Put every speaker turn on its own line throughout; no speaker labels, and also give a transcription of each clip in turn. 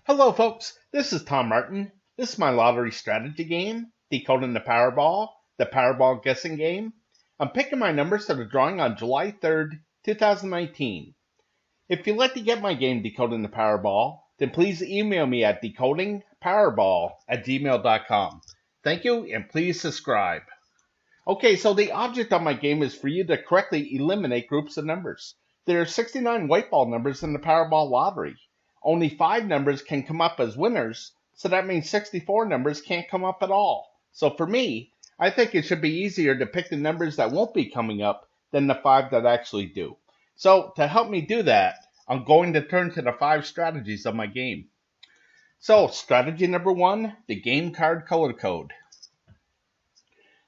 Hello, folks. This is Tom Martin. This is my lottery strategy game, Decoding the Powerball guessing game. I'm picking my numbers for the drawing on July 3rd, 2019. If you'd like to get my game, Decoding the Powerball, then please email me at decodingpowerball@gmail.com. Thank you, and please subscribe. Okay, so the object of my game is for you to correctly eliminate groups of numbers. There are 69 white ball numbers in the Powerball Lottery. Only 5 numbers can come up as winners, so that means 64 numbers can't come up at all. So for me, I think it should be easier to pick the numbers that won't be coming up than the 5 that actually do. So to help me do that, I'm going to turn to the 5 strategies of my game. So strategy number 1, the game card color code.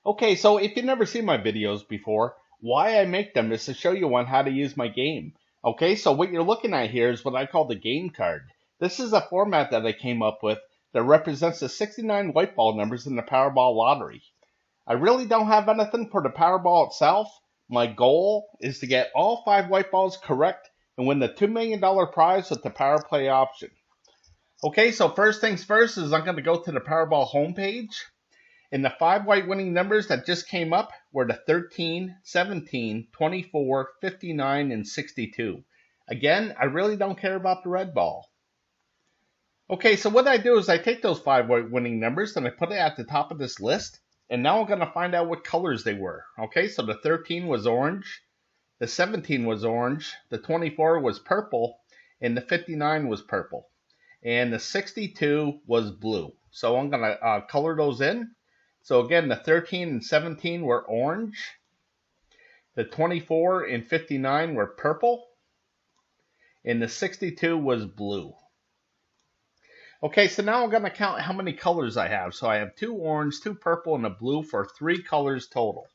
Okay, so if you've never seen my videos before, why I make them is to show you on how to use my game. Okay, so what you're looking at here is what I call the game card. This is a format that I came up with that represents the 69 white ball numbers in the Powerball Lottery. I really don't have anything for the Powerball itself. My goal is to get all 5 white balls correct and win the $2 million prize with the Power Play option. Okay, so first things first is I'm going to go to the Powerball homepage. And the 5 white winning numbers that just came up were the 13, 17, 24, 59, and 62. Again, I really don't care about the red ball. Okay, so what I do is I take those 5 white winning numbers and I put it at the top of this list. And now I'm going to find out what colors they were. Okay, so the 13 was orange, the 17 was orange, the 24 was purple, and the 59 was purple. And the 62 was blue. So I'm going to color those in. So again, the 13 and 17 were orange. The 24 and 59 were purple. And the 62 was blue. Okay, so now I'm going to count how many colors I have. So I have 2 orange, 2 purple, and a blue for 3 colors total.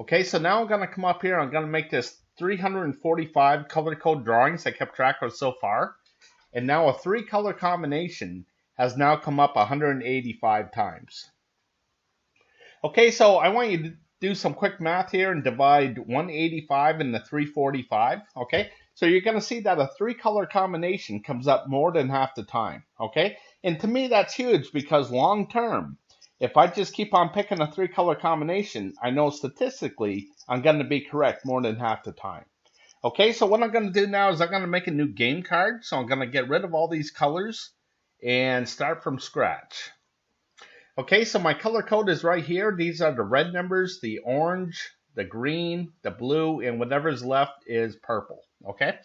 Okay, so now I'm going to come up here. I'm going to make this 345 color code drawings I kept track of so far. And now a 3-color combination has now come up 185 times. Okay, so I want you to do some quick math here and divide 185 into 345, okay? So you're going to see that a 3-color combination comes up more than half the time, okay? And to me, that's huge because long term, if I just keep on picking a 3-color combination, I know statistically I'm going to be correct more than half the time. Okay, so what I'm going to do now is I'm going to make a new game card. So I'm going to get rid of all these colors and start from scratch. Okay, so my color code is right here. These are the red numbers, the orange, the green, the blue, and whatever's left is purple. Okay,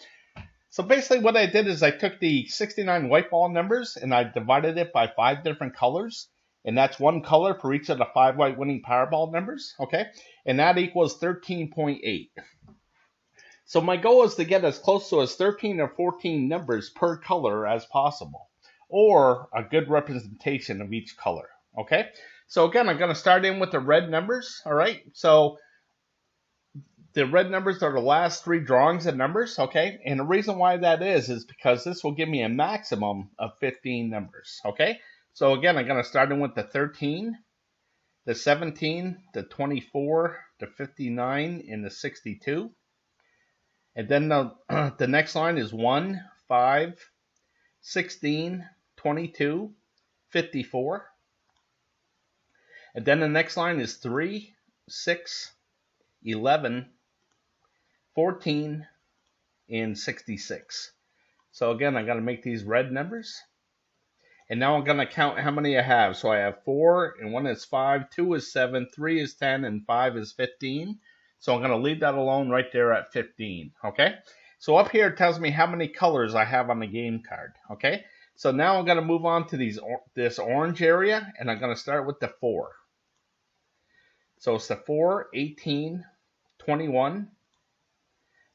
so basically what I did is I took the 69 white ball numbers and I divided it by 5 different colors. And that's 1 color for each of the 5 white winning Powerball numbers. Okay, and that equals 13.8. So my goal is to get as close to as 13 or 14 numbers per color as possible, or a good representation of each color. Okay, so again, I'm going to start in with the red numbers. All right, so the red numbers are the last 3 drawings of numbers. Okay, and the reason why that is because this will give me a maximum of 15 numbers. Okay, so again, I'm going to start in with the 13, the 17, the 24, the 59, and the 62. And then the next line is 1, 5, 16, 22, 54. And then the next line is 3, 6, 11, 14, and 66. So again, I got to make these red numbers. And now I'm going to count how many I have. So I have 4, and 1 is 5, 2 is 7, 3 is 10, and 5 is 15. So I'm going to leave that alone right there at 15. Okay. So up here it tells me how many colors I have on the game card. Okay. So now I'm going to move on to this orange area, and I'm going to start with the 4. So it's the 4, 18, 21,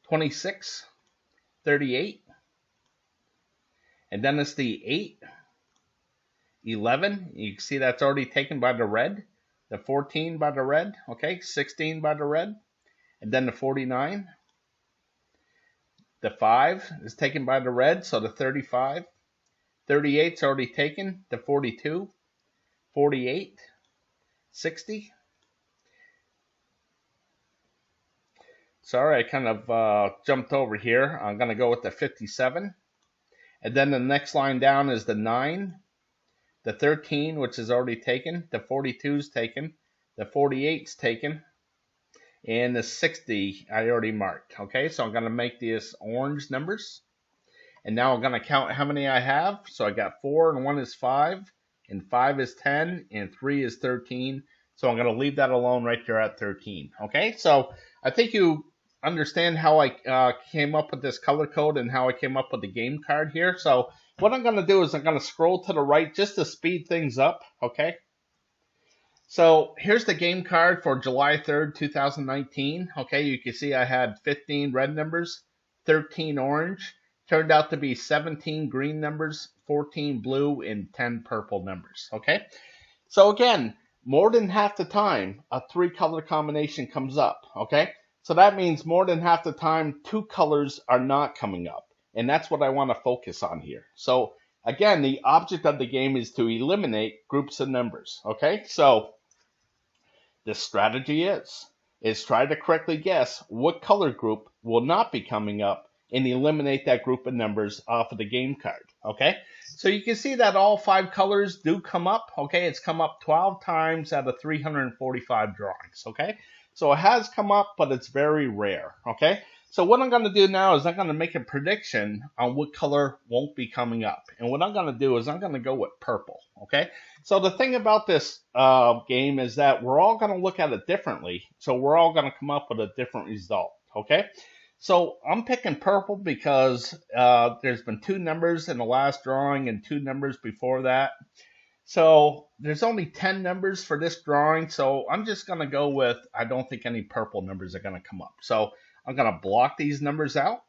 26, 38. And then it's the 8, 11. You can see that's already taken by the red. The 14 by the red. Okay, 16 by the red. And then the 49. The 5 is taken by the red, so the 35. 38 is already taken. The 42. 48. 60. Sorry, I kind of jumped over here. I'm going to go with the 57. And then the next line down is the 9, the 13, which is already taken, the 42 is taken, the 48 is taken, and the 60 I already marked. Okay, so I'm going to make these orange numbers. And now I'm going to count how many I have. So I got 4, and 1 is 5, and 5 is 10, and 3 is 13. So I'm going to leave that alone right there at 13. Okay, so I think you understand how I came up with this color code and how I came up with the game card here. So what I'm going to do is I'm going to scroll to the right just to speed things up. Okay, so here's the game card for July 3rd, 2019. Okay, you can see I had 15 red numbers, 13 orange. Turned out to be 17 green numbers, 14 blue, and 10 purple numbers. Okay, so again, more than half the time, a 3-color combination comes up. Okay, so that means more than half the time, 2 colors are not coming up. And that's what I want to focus on here. So again, the object of the game is to eliminate groups of numbers. Okay, so the strategy is try to correctly guess what color group will not be coming up and eliminate that group of numbers off of the game card. Okay, so you can see that all 5 colors do come up. Okay, it's come up 12 times out of 345 drawings. Okay, so it has come up, but it's very rare. Okay, so what I'm going to do now is I'm going to make a prediction on what color won't be coming up. And what I'm going to do is I'm going to go with purple. Okay, so the thing about this game is that we're all going to look at it differently. So we're all going to come up with a different result. Okay, so I'm picking purple because there's been 2 numbers in the last drawing and 2 numbers before that. So there's only 10 numbers for this drawing. So I'm just going to go with, I don't think any purple numbers are going to come up. So I'm going to block these numbers out.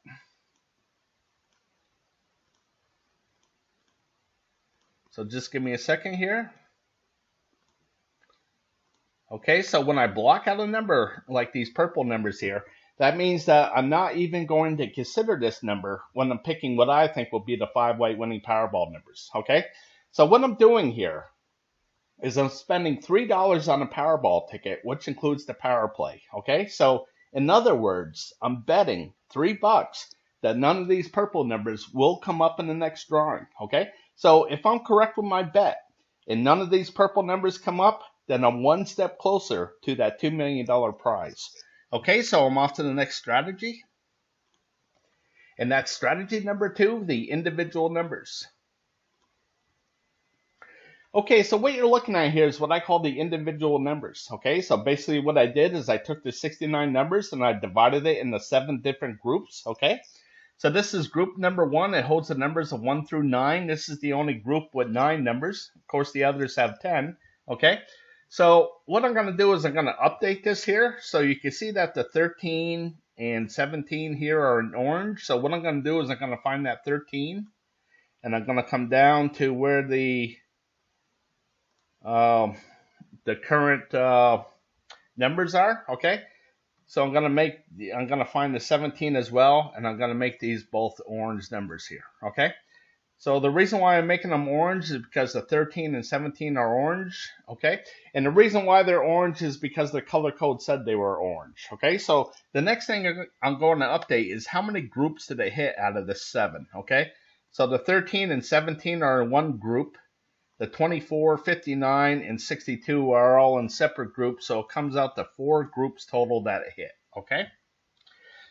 So just give me a second here. Okay, so when I block out a number like these purple numbers here, that means that I'm not even going to consider this number when I'm picking what I think will be the 5 white winning Powerball numbers. Okay, so what I'm doing here is I'm spending $3 on a Powerball ticket, which includes the power play. Okay, so in other words, I'm betting $3 that none of these purple numbers will come up in the next drawing. Okay, so if I'm correct with my bet and none of these purple numbers come up, then I'm 1 step closer to that $2 million prize. Okay, so I'm off to the next strategy. And that's strategy number 2, the individual numbers. Okay, so what you're looking at here is what I call the individual numbers. Okay, so basically what I did is I took the 69 numbers and I divided it into 7 different groups. Okay, so this is group number 1. It holds the numbers of 1 through 9. This is the only group with 9 numbers. Of course, the others have 10. Okay, so what I'm going to do is I'm going to update this here. So you can see that the 13 and 17 here are in orange. So what I'm going to do is I'm going to find that 13. And I'm going to come down to where the current numbers are. Okay, so I'm going to find the 17 as well. And I'm going to make these both orange numbers here. Okay. So the reason why I'm making them orange is because the 13 and 17 are orange, okay? And the reason why they're orange is because the color code said they were orange, okay? So the next thing I'm going to update is how many groups did they hit out of the 7, okay? So the 13 and 17 are in one group. The 24, 59, and 62 are all in separate groups, so it comes out to 4 groups total that hit, okay?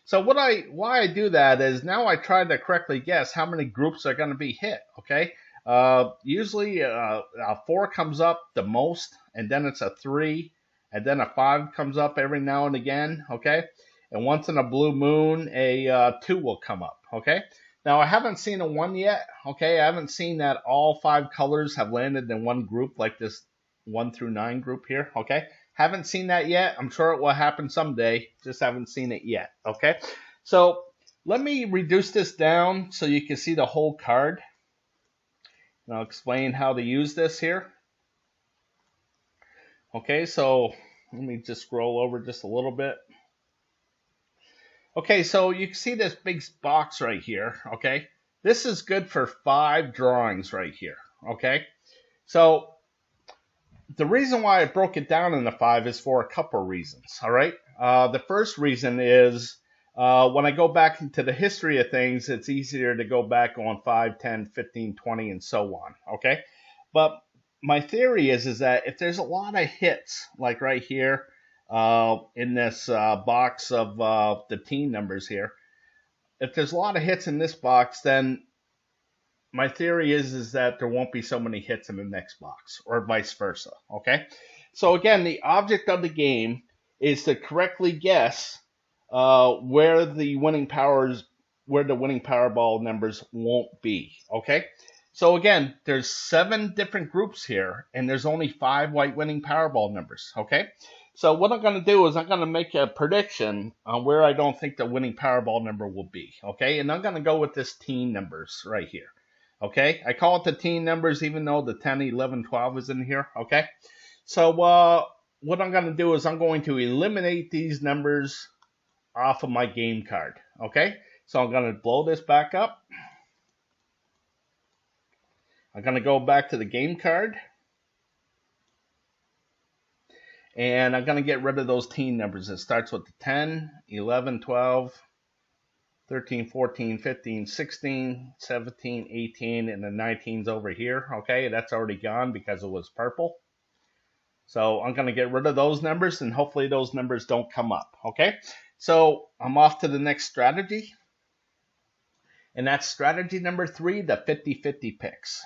So why I do that is now I try to correctly guess how many groups are going to be hit, okay? Usually a 4 comes up the most, and then it's a 3, and then a 5 comes up every now and again, okay? And once in a blue moon, a 2 will come up, okay? Now, I haven't seen a 1 yet, okay? I haven't seen that all 5 colors have landed in one group like this 1 through 9 group here, okay? Haven't seen that yet. I'm sure it will happen someday. Just haven't seen it yet. Okay. So let me reduce this down so you can see the whole card. And I'll explain how to use this here. Okay. So let me just scroll over just a little bit. Okay. So you can see this big box right here. Okay. This is good for 5 drawings right here. Okay. So the reason why I broke it down into 5 is for a couple reasons, all right? The first reason is When I go back into the history of things, it's easier to go back on 5, 10, 15, 20, and so on, okay? But my theory is that if there's a lot of hits, like right here in this box of the teen numbers here, if there's a lot of hits in this box, then my theory is that there won't be so many hits in the next box, or vice versa, okay? So again, the object of the game is to correctly guess where the winning Powerball numbers won't be, okay? So again, there's 7 different groups here, and there's only 5 white winning Powerball numbers, okay? So what I'm going to do is I'm going to make a prediction on where I don't think the winning Powerball number will be, okay? And I'm going to go with this teen numbers right here, okay? I call it the teen numbers even though the 10, 11, 12 is in here, okay? So what I'm going to do is I'm going to eliminate these numbers off of my game card, okay? So I'm going to blow this back up. I'm going to go back to the game card. And I'm going to get rid of those teen numbers. It starts with the 10, 11, 12, 13, 14, 15, 16, 17, 18, and the 19's over here. Okay, that's already gone because it was purple. So I'm going to get rid of those numbers, and hopefully those numbers don't come up. Okay, so I'm off to the next strategy. And that's strategy number 3, the 50-50 picks.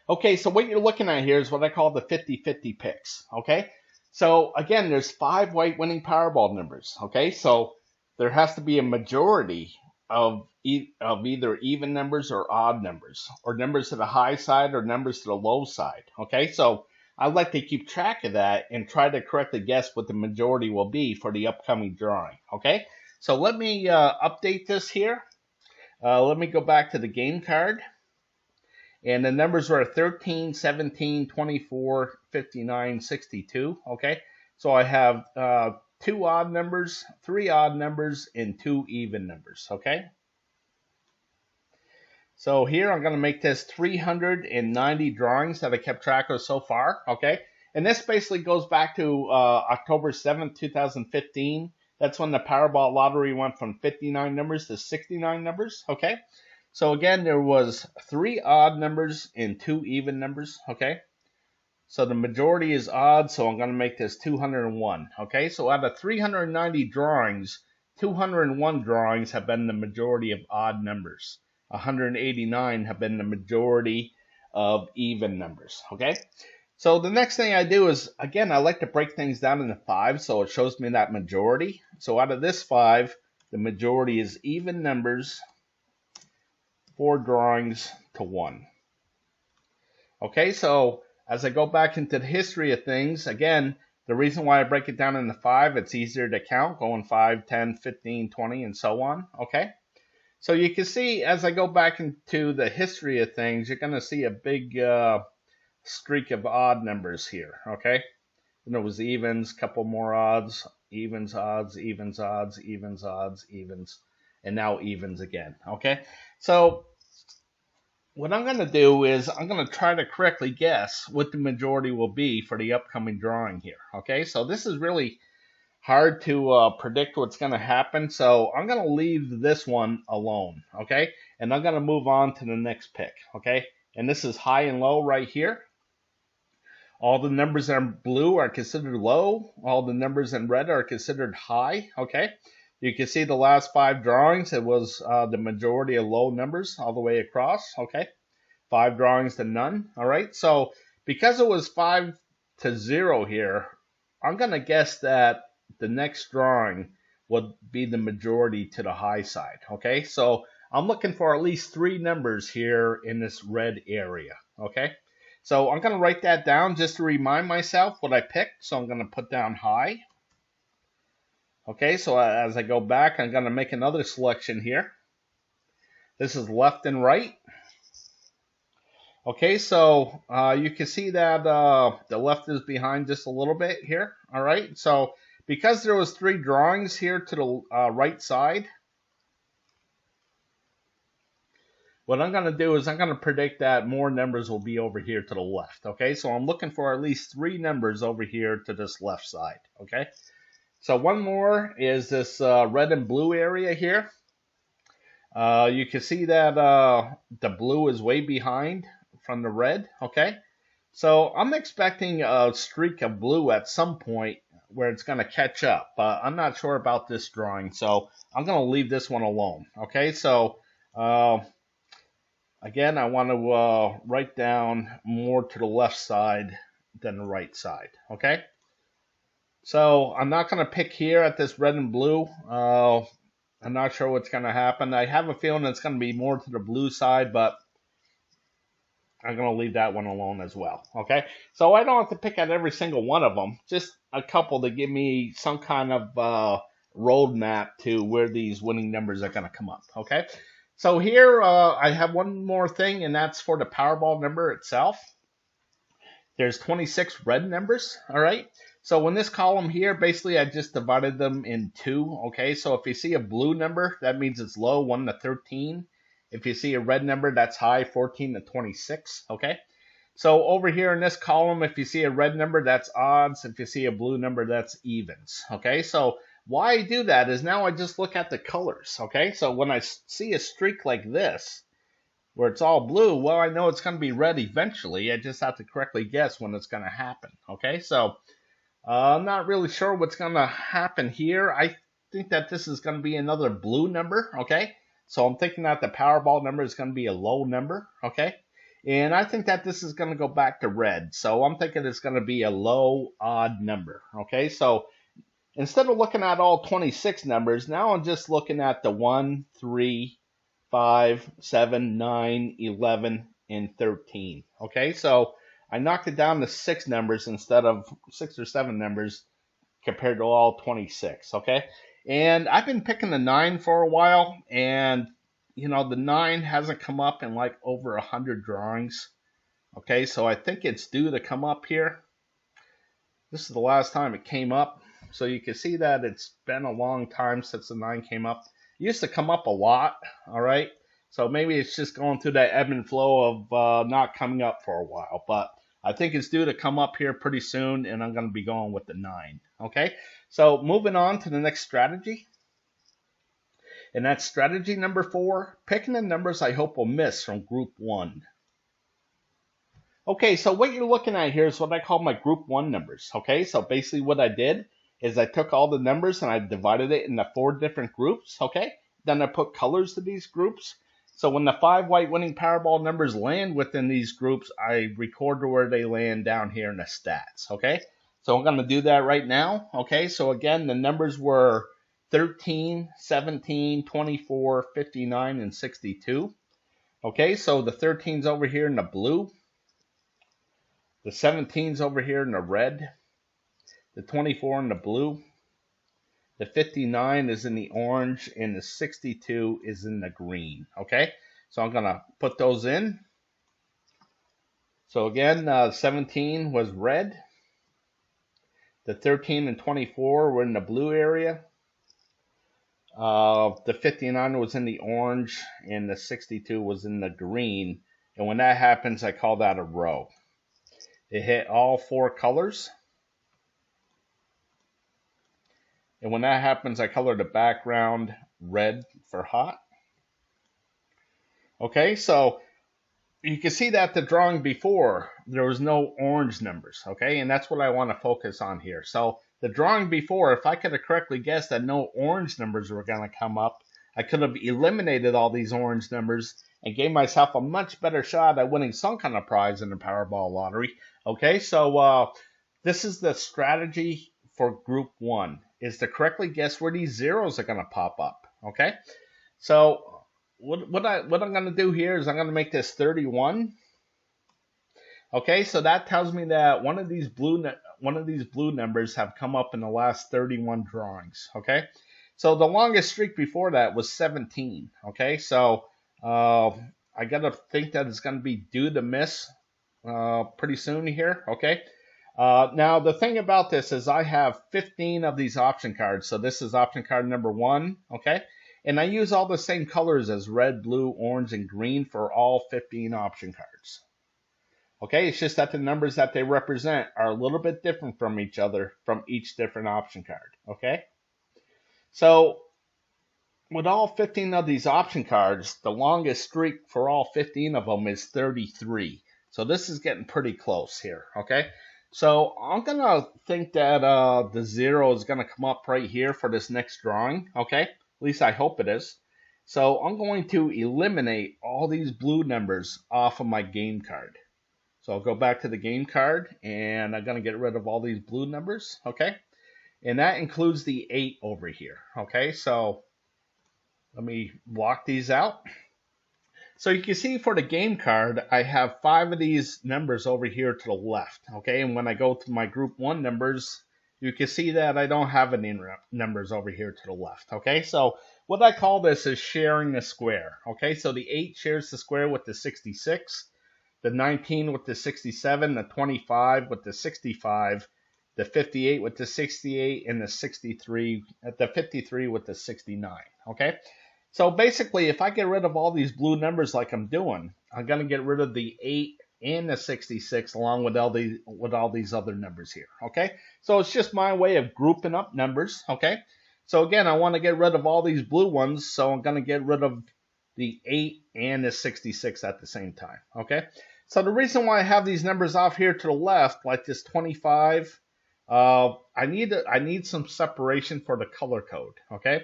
Okay, so what you're looking at here is what I call the 50-50 picks, okay? So, again, there's 5 white winning Powerball numbers, okay? So, there has to be a majority of either even numbers or odd numbers, or numbers to the high side or numbers to the low side, okay? So, I like to keep track of that and try to correctly guess what the majority will be for the upcoming drawing, okay? So, let me update this here. Let me go back to the game card. And the numbers are 13, 17, 24, 59, 62, okay? So I have 2 odd numbers, 3 odd numbers, and 2 even numbers, okay? So here I'm going to make this 390 drawings that I kept track of so far, okay? And this basically goes back to October 7th, 2015. That's when the Powerball Lottery went from 59 numbers to 69 numbers, okay? So again, there was 3 odd numbers and 2 even numbers, okay? So the majority is odd, so I'm going to make this 201, okay? So out of 390 drawings, 201 drawings have been the majority of odd numbers. 189 have been the majority of even numbers, okay? So the next thing I do is, again, I like to break things down into 5, so it shows me that majority. So out of this 5, the majority is even numbers, 4 drawings to 1. Okay, so as I go back into the history of things, again, the reason why I break it down into 5, it's easier to count, going 5, 10, 15, 20, and so on, okay? So you can see as I go back into the history of things, you're going to see a big streak of odd numbers here, okay? And there was evens, couple more odds, evens, odds, evens, odds, evens, odds, evens, and now evens again, okay? So what I'm going to do is I'm going to try to correctly guess what the majority will be for the upcoming drawing here, okay? So this is really hard to predict what's going to happen, so I'm going to leave this one alone, okay? And I'm going to move on to the next pick, okay? And this is high and low right here. All the numbers that are blue are considered low. All the numbers in red are considered high, okay? You can see the last 5 drawings, it was the majority of low numbers all the way across, okay? 5 drawings to none, all right? So because it was 5 to 0 here, I'm going to guess that the next drawing would be the majority to the high side, okay? So I'm looking for at least 3 numbers here in this red area, okay? So I'm going to write that down just to remind myself what I picked. So I'm going to put down high. Okay, so as I go back, I'm going to make another selection here. This is left and right. Okay, so you can see that the left is behind just a little bit here. All right, so because there was 3 drawings here to the right side, what I'm going to do is I'm going to predict that more numbers will be over here to the left. Okay, so I'm looking for at least 3 numbers over here to this left side. Okay. So one more is this red and blue area here. You can see that the blue is way behind from the red, okay? So I'm expecting a streak of blue at some point where it's going to catch up, but I'm not sure about this drawing, so I'm going to leave this one alone, okay? So again, I want to write down more to the left side than the right side, okay? So I'm not going to pick here at this red and blue. I'm not sure what's going to happen. I have a feeling it's going to be more to the blue side, but I'm going to leave that one alone as well, okay? So I don't have to pick out every single one of them, just a couple to give me some kind of roadmap to where these winning numbers are going to come up, okay? So here I have one more thing, and that's for the Powerball number itself. There's 26 red numbers, all right? So in this column here, basically I just divided them in two, okay? So if you see a blue number, that means it's low, 1 to 13. If you see a red number, that's high, 14 to 26, okay? So over here in this column, if you see a red number, that's odds. If you see a blue number, that's evens, okay? So why I do that is now I just look at the colors, okay? So when I see a streak like this, where it's all blue, well, I know it's going to be red eventually. I just have to correctly guess when it's going to happen, okay? So I'm not really sure what's going to happen here. I think that this is going to be another blue number, okay? So I'm thinking that the Powerball number is going to be a low number, okay? And I think that this is going to go back to red. So I'm thinking it's going to be a low odd number, okay? So instead of looking at all 26 numbers, now I'm just looking at the 1, 3, 5, 7, 9, 11, and 13, okay? So I knocked it down to 6 numbers instead of 6 or 7 numbers compared to all 26, okay? And I've been picking the 9 for a while, and, you know, the 9 hasn't come up in like over 100 drawings, okay? So I think it's due to come up here. This is the last time it came up, so you can see that it's been a long time since the 9 came up. It used to come up a lot, all right? So maybe it's just going through that ebb and flow of not coming up for a while, but I think it's due to come up here pretty soon, and I'm going to be going with the 9, okay? So moving on to the next strategy, and that's strategy number 4, picking the numbers I hope will miss from group 1. Okay, so what you're looking at here is what I call my group 1 numbers, okay? So basically what I did is I took all the numbers and I divided it into 4 different groups, okay? Then I put colors to these groups. So when the 5 white winning Powerball numbers land within these groups, I record where they land down here in the stats, okay? So I'm going to do that right now, okay? So again, the numbers were 13, 17, 24, 59, and 62. Okay, so the 13's over here in the blue. The 17's over here in the red. The 24 in the blue. The 59 is in the orange, and the 62 is in the green, okay? So I'm going to put those in. So again, 17 was red. The 13 and 24 were in the blue area. The 59 was in the orange, and the 62 was in the green. And when that happens, I call that a row. It hit all 4 colors. And when that happens, I color the background red for hot. Okay, so you can see that the drawing before, there was no orange numbers, okay? And that's what I want to focus on here. So the drawing before, if I could have correctly guessed that no orange numbers were going to come up, I could have eliminated all these orange numbers and gave myself a much better shot at winning some kind of prize in the Powerball Lottery. Okay, so this is the strategy for Group 1, is to correctly guess where these zeros are going to pop up. Okay, so what I'm going to do here is I'm going to make this 31. Okay, so that tells me that one of these blue numbers have come up in the last 31 drawings. Okay, so the longest streak before that was 17. Okay, so I got to think that it's going to be due to miss pretty soon here. Okay, now the thing about this is I have 15 of these option cards. So this is option card number 1. Okay, and I use all the same colors as red, blue, orange, and green for all 15 option cards. Okay, it's just that the numbers that they represent are a little bit different from each other from each different option card. Okay, so with all 15 of these option cards, the longest streak for all 15 of them is 33. So this is getting pretty close here, okay? So I'm going to think that the 0 is going to come up right here for this next drawing, okay? At least I hope it is. So I'm going to eliminate all these blue numbers off of my game card. So I'll go back to the game card, and I'm going to get rid of all these blue numbers, okay? And that includes the 8 over here, okay? So let me block these out. So you can see for the game card, I have 5 of these numbers over here to the left, okay? And when I go to my group 1 numbers, you can see that I don't have any numbers over here to the left, okay? So what I call this is sharing the square, okay? So the 8 shares the square with the 66, the 19 with the 67, the 25 with the 65, the 58 with the 68, and the 53 with the 69, okay? So basically, if I get rid of all these blue numbers like I'm doing, I'm going to get rid of the 8 and the 66 along with all these other numbers here, okay? So it's just my way of grouping up numbers, okay? So again, I want to get rid of all these blue ones, so I'm going to get rid of the 8 and the 66 at the same time, okay? So the reason why I have these numbers off here to the left, like this 25, I need some separation for the color code, okay?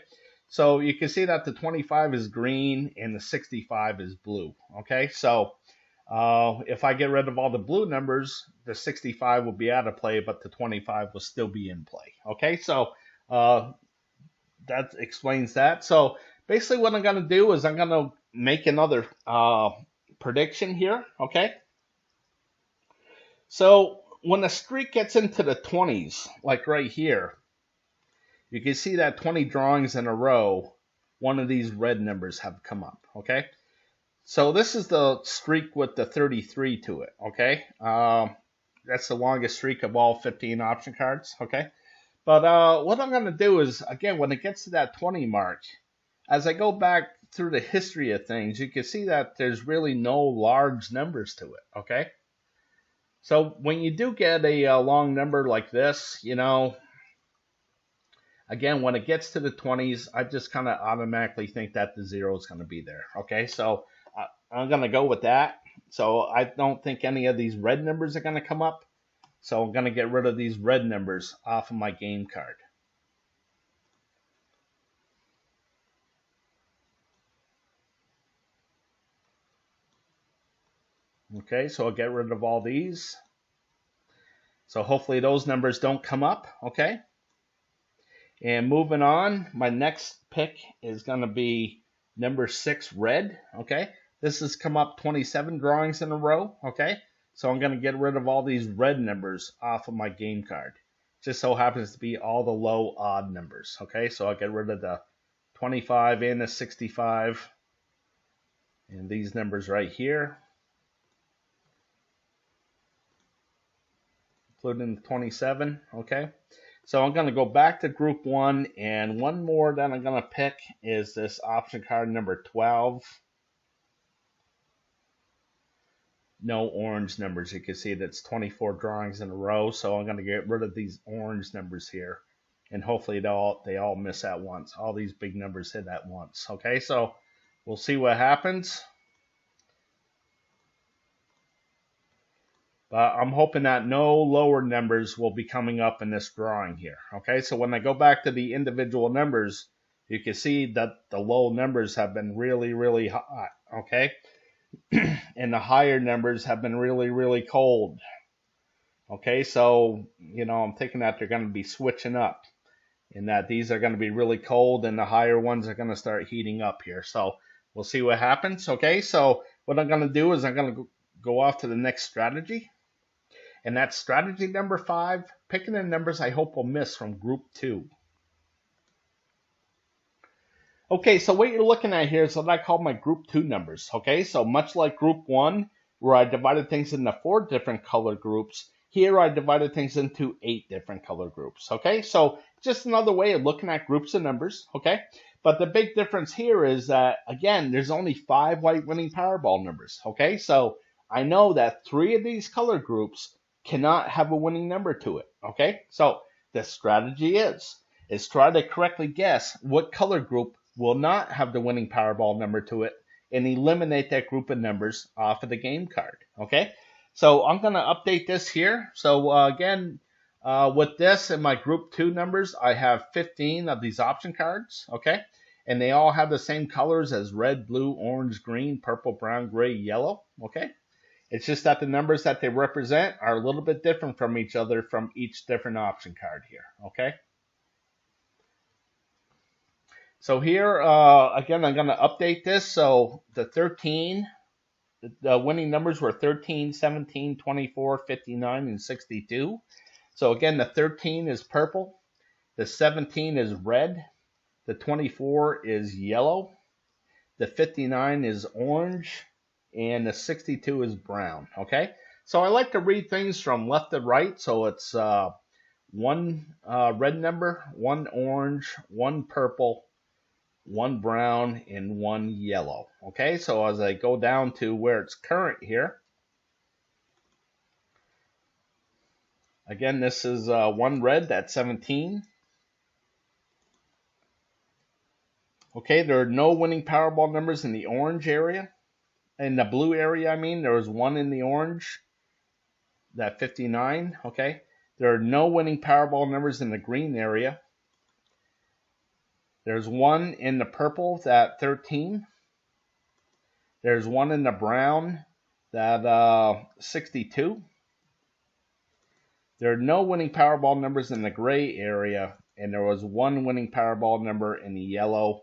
So you can see that the 25 is green and the 65 is blue, okay? So if I get rid of all the blue numbers, the 65 will be out of play, but the 25 will still be in play, okay? So that explains that. So basically what I'm going to do is I'm going to make another prediction here, okay? So when the streak gets into the 20s, like right here, you can see that 20 drawings in a row, one of these red numbers have come up, okay? So this is the streak with the 33 to it, okay? That's the longest streak of all 15 option cards, okay? But what I'm going to do is, again, when it gets to that 20 mark, as I go back through the history of things, you can see that there's really no large numbers to it, okay? So when you do get a long number like this, you know, again, when it gets to the 20s, I just kind of automatically think that the 0 is going to be there, okay? So I'm going to go with that. So I don't think any of these red numbers are going to come up. So I'm going to get rid of these red numbers off of my game card. Okay, so I'll get rid of all these. So hopefully those numbers don't come up, okay? And moving on, my next pick is going to be number 6, red, okay? This has come up 27 drawings in a row, okay? So I'm going to get rid of all these red numbers off of my game card. Just so happens to be all the low odd numbers, okay? So I'll get rid of the 25 and the 65 and these numbers right here, including the 27, okay? So I'm going to go back to group 1, and one more that I'm going to pick is this option card number 12. No orange numbers. You can see that's 24 drawings in a row, so I'm going to get rid of these orange numbers here, and hopefully they all miss at once. All these big numbers hit at once, okay? So we'll see what happens. But I'm hoping that no lower numbers will be coming up in this drawing here. Okay, so when I go back to the individual numbers, you can see that the low numbers have been really, really hot. Okay, and the higher numbers have been really, really cold. Okay, so, you know, I'm thinking that they're going to be switching up, and that these are going to be really cold and the higher ones are going to start heating up here. So we'll see what happens. Okay, so what I'm going to do is I'm going to go off to the next strategy. And that's strategy number 5, picking the numbers I hope will miss from group 2. Okay, so what you're looking at here is what I call my group 2 numbers. Okay, so much like group 1, where I divided things into 4 different color groups, here I divided things into 8 different color groups. Okay, so just another way of looking at groups of numbers. Okay, but the big difference here is that, again, there's only 5 white winning Powerball numbers. Okay, so I know that 3 of these color groups cannot have a winning number to it. Okay, so the strategy is try to correctly guess what color group will not have the winning Powerball number to it and eliminate that group of numbers off of the game card. Okay, so I'm going to update this here. So again, with this and my group 2 numbers, I have 15 of these option cards. Okay, and they all have the same colors as red, blue, orange, green, purple, brown, gray, yellow. Okay, it's just that the numbers that they represent are a little bit different from each other from each different option card here. Okay. So here, again, I'm going to update this. So the winning numbers were 13, 17, 24, 59, and 62. So again, the 13 is purple, the 17 is red, the 24 is yellow, the 59 is orange, and the 62 is brown. Okay, so I like to read things from left to right. So it's one red number, one orange, one purple, one brown, and one yellow. Okay, so as I go down to where it's current here, again, this is one red, that's 17. Okay, there are no winning Powerball numbers in the orange area. In the blue area, I mean, there was one in the orange, that 59. Okay, there are no winning Powerball numbers in the green area. There's one in the purple, that 13. There's one in the brown, that 62. There are no winning Powerball numbers in the gray area, and there was one winning Powerball number in the yellow,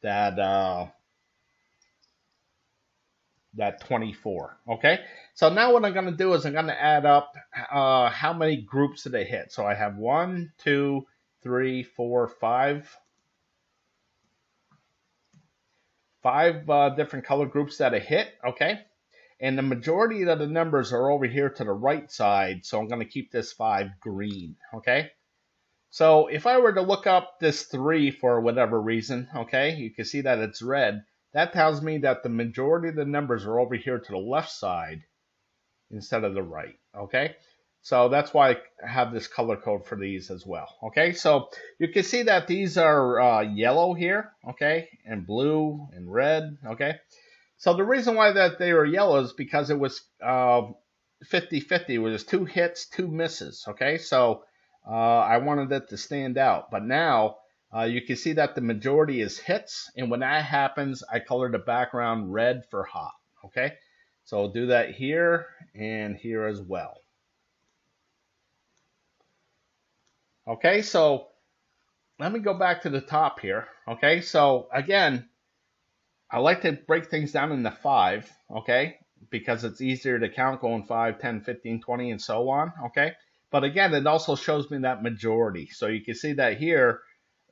that 24. Okay, so now what I'm going to do is I'm going to add up how many groups did they hit. So I have 1, 2, 3, 4, 5. 5 different color groups that I hit. Okay, and the majority of the numbers are over here to the right side, so I'm going to keep this 5 green. Okay, so if I were to look up this 3 for whatever reason, okay, you can see that it's red. That tells me that the majority of the numbers are over here to the left side instead of the right. Okay, so that's why I have this color code for these as well. Okay, so you can see that these are yellow here, okay, and blue and red. Okay, so the reason why that they were yellow is because it was 50-50. It was 2 hits, 2 misses. Okay, so I wanted it to stand out. But now you can see that the majority is hits, and when that happens, I color the background red for hot. Okay, so I'll do that here and here as well. Okay, so let me go back to the top here. Okay, so again, I like to break things down into 5, okay, because it's easier to count going 5, 10, 15, 20, and so on, okay? But again, it also shows me that majority. So you can see that here,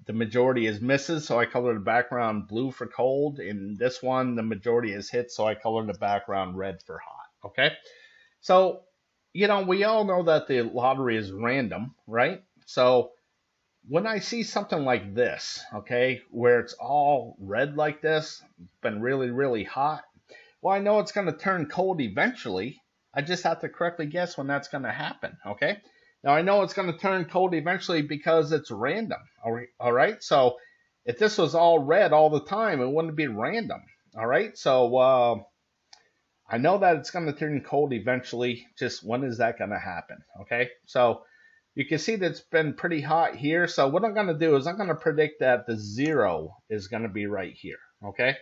the majority is misses, so I color the background blue for cold. In this one, the majority is hits, so I color the background red for hot, okay? So, you know, we all know that the lottery is random, right? So when I see something like this, okay, where it's all red like this, been really, really hot, well, I know it's going to turn cold eventually. I just have to correctly guess when that's going to happen, okay? Now, I know it's going to turn cold eventually because it's random, all right? So if this was all red all the time, it wouldn't be random, all right? So I know that it's going to turn cold eventually. Just when is that going to happen, okay? So you can see that it's been pretty hot here. So what I'm going to do is I'm going to predict that the 0 is going to be right here, okay?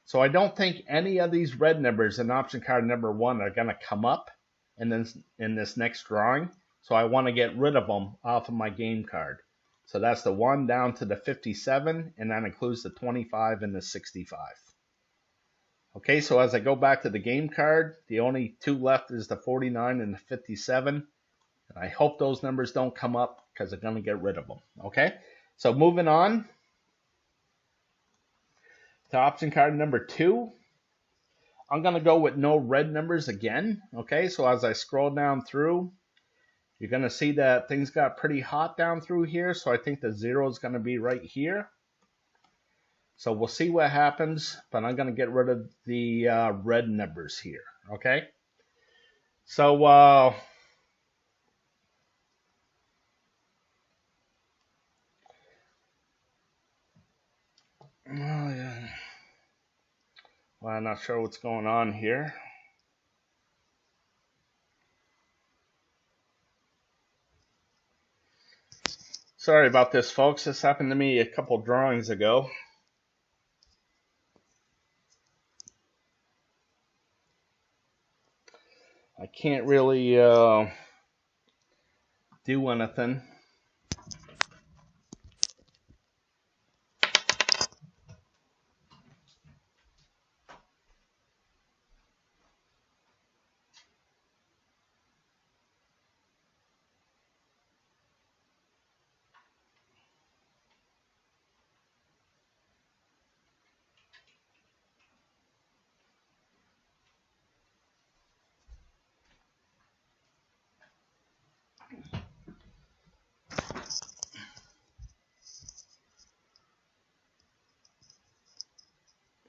So I don't think any of these red numbers in option card number 1 are going to come up in this next drawing. So I want to get rid of them off of my game card. So that's the 1 down to the 57, and that includes the 25 and the 65. Okay, so as I go back to the game card, the only 2 left is the 49 and the 57. And I hope those numbers don't come up because I'm going to get rid of them. Okay, so moving on to option card number 2. I'm going to go with no red numbers again. Okay, so as I scroll down through, you're going to see that things got pretty hot down through here. So I think the 0 is going to be right here. So we'll see what happens, but I'm going to get rid of the red numbers here, okay? So, oh, yeah. Well, I'm not sure what's going on here. Sorry about this, folks. This happened to me a couple drawings ago. I can't really do anything.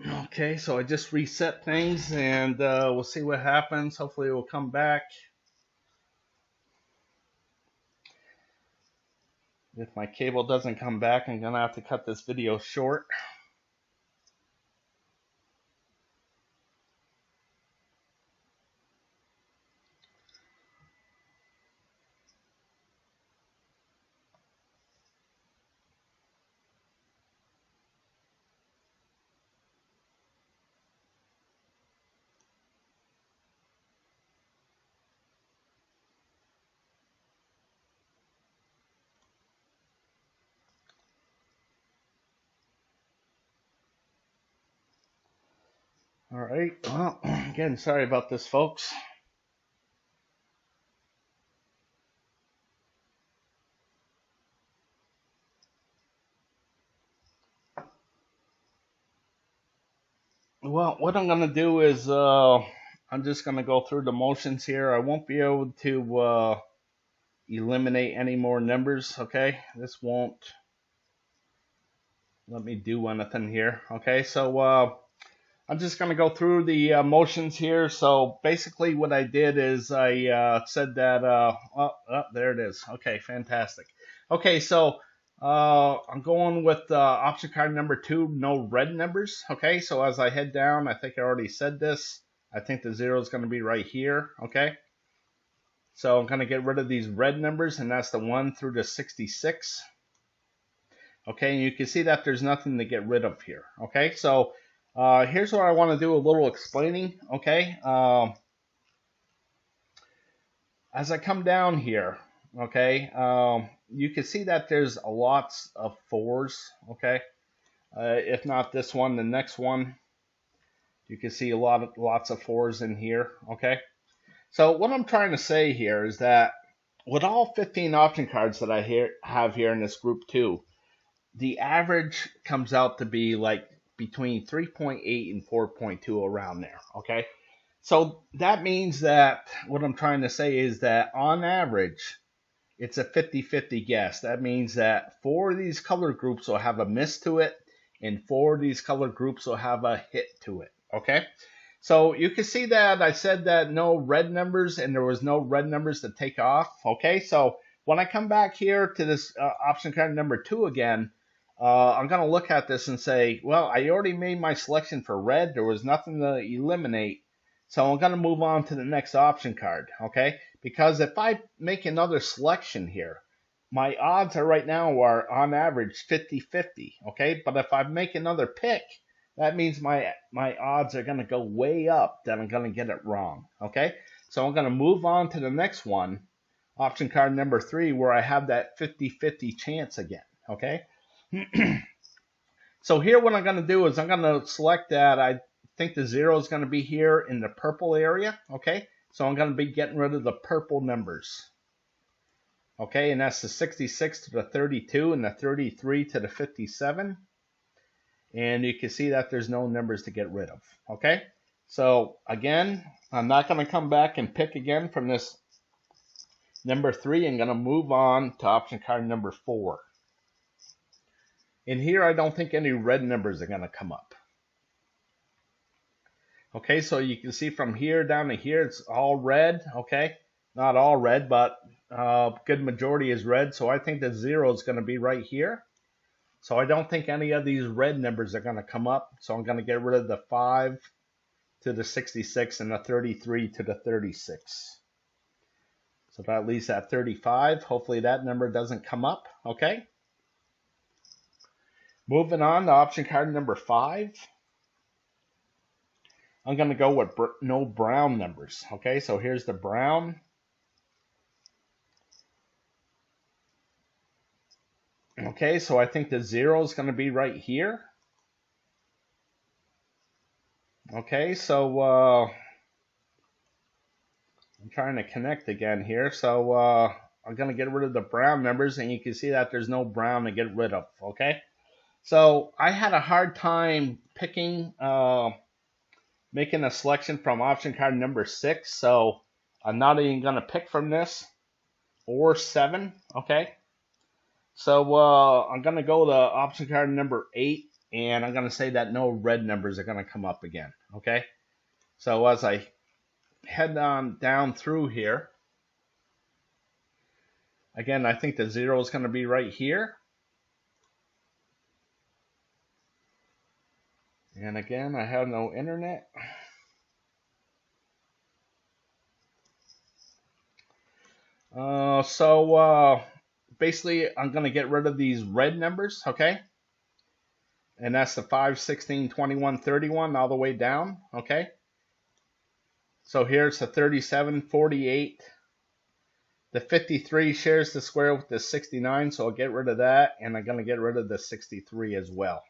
Okay, so I just reset things, and we'll see what happens. Hopefully it will come back. If my cable doesn't come back, I'm going to have to cut this video short. All right, well, again, sorry about this, folks. Well, what I'm going to do is I'm just going to go through the motions here. I won't be able to eliminate any more numbers, okay? This won't let me do anything here, okay? So I'm just going to go through the motions here. So basically what I did is I said that, there it is. Okay, fantastic. Okay, so I'm going with option card number 2, no red numbers. Okay, so as I head down, I think I already said this. I think the 0 is going to be right here, okay? So I'm going to get rid of these red numbers, and that's the 1 through the 66. Okay, and you can see that there's nothing to get rid of here. Okay, so here's where I want to do a little explaining, okay? As I come down here, okay, you can see that there's lots of 4s, okay? If not this one, the next one, you can see lots of 4s in here, okay? So what I'm trying to say here is that with all 15 option cards that I have here in this group 2, the average comes out to be like between 3.8 and 4.2 around there, okay? So that means that what I'm trying to say is that on average, it's a 50-50 guess. That means that 4 of these color groups will have a miss to it, and 4 of these color groups will have a hit to it, okay? So you can see that I said that no red numbers, and there was no red numbers to take off, okay? So when I come back here to this option card number 2 again, I'm going to look at this and say, well, I already made my selection for red. There was nothing to eliminate. So I'm going to move on to the next option card, okay? Because if I make another selection here, my odds are right now are on average 50-50, okay? But if I make another pick, that means my odds are going to go way up that I'm going to get it wrong, okay? So I'm going to move on to the next one, option card number 3, where I have that 50-50 chance again, okay? So here what I'm going to do is I'm going to select that. I think the 0 is going to be here in the purple area, okay? So I'm going to be getting rid of the purple numbers, okay? And that's the 66 to the 32 and the 33 to the 57. And you can see that there's no numbers to get rid of, okay? So again, I'm not going to come back and pick again from this number 3. I'm going to move on to option card number 4. In here, I don't think any red numbers are going to come up. Okay, so you can see from here down to here, it's all red. Okay, not all red, but good majority is red. So I think the 0 is going to be right here. So I don't think any of these red numbers are going to come up. So I'm going to get rid of the 5 to the 66 and the 33 to the 36. So that leaves at 35. Hopefully that number doesn't come up. Okay. Moving on to option card number 5. I'm going to go with no brown numbers. Okay, so here's the brown. Okay, so I think the 0 is going to be right here. Okay, so I'm trying to connect again here. So I'm going to get rid of the brown numbers, and you can see that there's no brown to get rid of. Okay, so I had a hard time picking, making a selection from option card number 6. So I'm not even going to pick from this or 7. Okay, so I'm going to go to option card number 8, and I'm going to say that no red numbers are going to come up again. Okay, so as I head on down through here, again, I think the 0 is going to be right here. And again, I have no internet. So basically, I'm going to get rid of these red numbers, okay? And that's the 5, 16, 21, 31, all the way down, okay? So here's the 37, 48. The 53 shares the square with the 69, so I'll get rid of that, and I'm going to get rid of the 63 as well.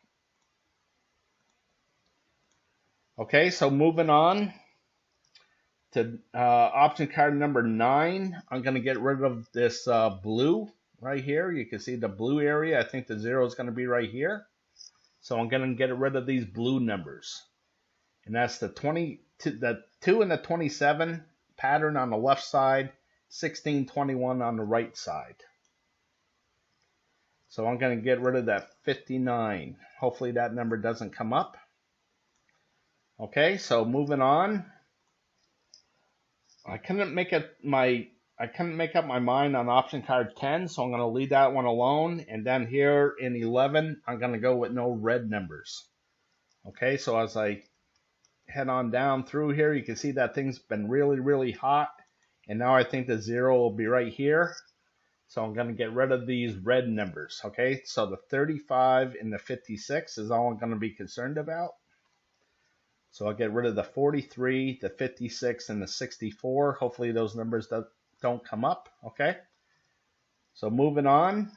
Okay, so moving on to option card number 9, I'm going to get rid of this blue right here. You can see the blue area. I think the 0 is going to be right here. So I'm going to get rid of these blue numbers. And that's the 2 and the 27 pattern on the left side, 16, 21 on the right side. So I'm going to get rid of that 59. Hopefully that number doesn't come up. Okay, so moving on. I couldn't make up my mind on option card 10, so I'm going to leave that one alone. And then here in 11, I'm going to go with no red numbers. Okay, so as I head on down through here, you can see that thing's been really, really hot. And now I think the 0 will be right here. So I'm going to get rid of these red numbers. Okay, so the 35 and the 56 is all I'm going to be concerned about. So I'll get rid of the 43, the 56, and the 64. Hopefully those numbers don't come up. Okay. So moving on.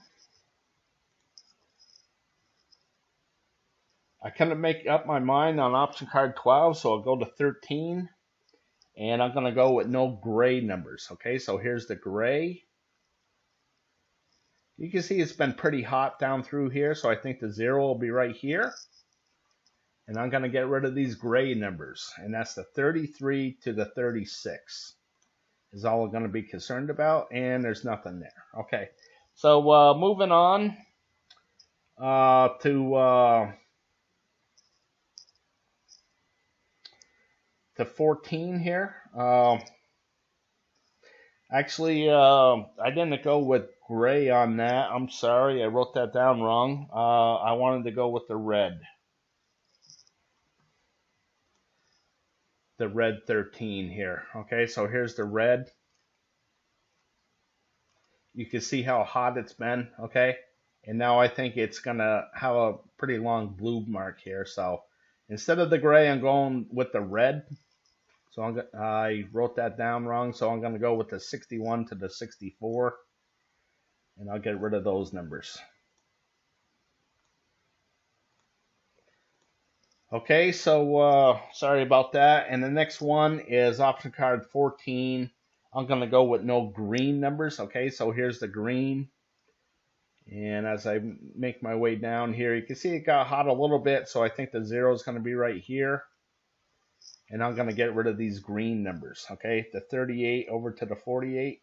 I couldn't make up my mind on option card 12, so I'll go to 13. And I'm going to go with no gray numbers. Okay, so here's the gray. You can see it's been pretty hot down through here, so I think the 0 will be right here. And I'm going to get rid of these gray numbers. And that's the 33 to the 36 is all I'm going to be concerned about. And there's nothing there. Okay. So moving on to 14 here. Actually, I didn't go with gray on that. I'm sorry. I wrote that down wrong. I wanted to go with the red. The red 13 here. Okay, so here's the red. You can see how hot it's been, okay? And now I think it's going to have a pretty long blue mark here. So instead of the gray, I'm going with the red. So I wrote that down wrong. So I'm going to go with the 61 to the 64. And I'll get rid of those numbers. Okay, so sorry about that. And the next one is option card 14. I'm going to go with no green numbers. Okay, so here's the green. And as I make my way down here, you can see it got hot a little bit. So I think the 0 is going to be right here. And I'm going to get rid of these green numbers. Okay, the 38 over to the 48.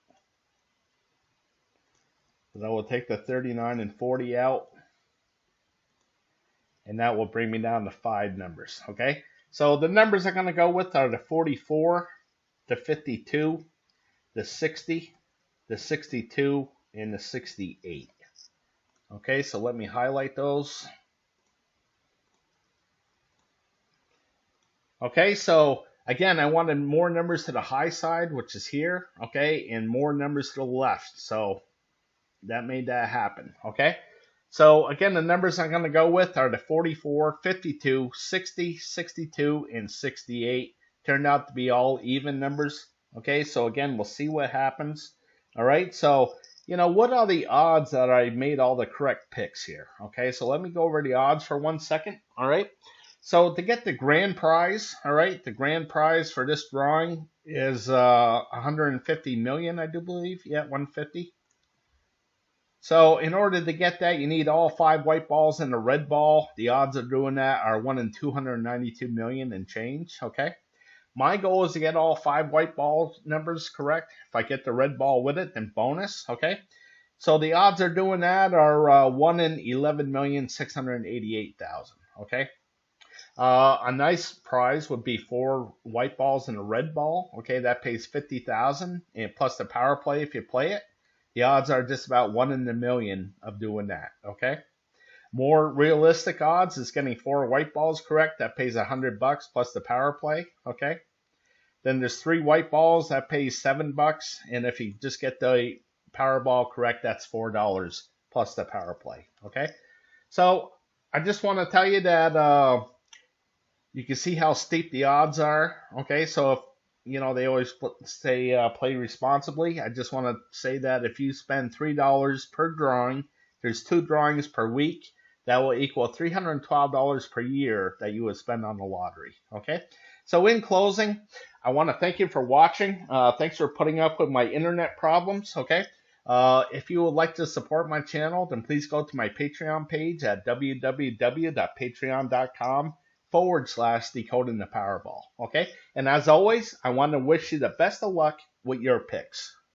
So I will take the 39 and 40 out. and that will bring me down to 5 numbers, okay? So the numbers I'm going to go with are the 44, the 52, the 60, the 62, and the 68. Okay, so let me highlight those. Okay, so again, I wanted more numbers to the high side, which is here, okay, and more numbers to the left. So that made that happen, okay? So again, the numbers I'm going to go with are the 44, 52, 60, 62, and 68. Turned out to be all even numbers, okay? So again, we'll see what happens, all right? So, what are the odds that I made all the correct picks here, okay? So let me go over the odds for 1 second, all right? So to get the grand prize, all right, the grand prize for this drawing is 150 million, I do believe. Yeah, 150. So in order to get that, you need all 5 white balls and a red ball. The odds of doing that are 1 in 292 million and change, okay? My goal is to get all 5 white ball numbers correct. If I get the red ball with it, then bonus, okay? So the odds of doing that are 1 in 11,688,000, okay? A nice prize would be 4 white balls and a red ball. Okay, that pays 50,000, and plus the power play if you play it. The odds are just about 1 in a million of doing that. Okay, more realistic odds is getting 4 white balls correct. That pays $100 plus the power play. Okay, then there's 3 white balls that pays $7, and if you just get the Powerball correct, that's $4 plus the power play. Okay, so I just want to tell you that. You can see how steep the odds are. Okay, so if they always say play responsibly. I just want to say that if you spend $3 per drawing, there's 2 drawings per week. That will equal $312 per year that you would spend on the lottery. Okay, so in closing, I want to thank you for watching. Thanks for putting up with my internet problems. Okay. If you would like to support my channel, then please go to my Patreon page at www.patreon.com/Decoding the Powerball. Okay? And as always, I want to wish you the best of luck with your picks.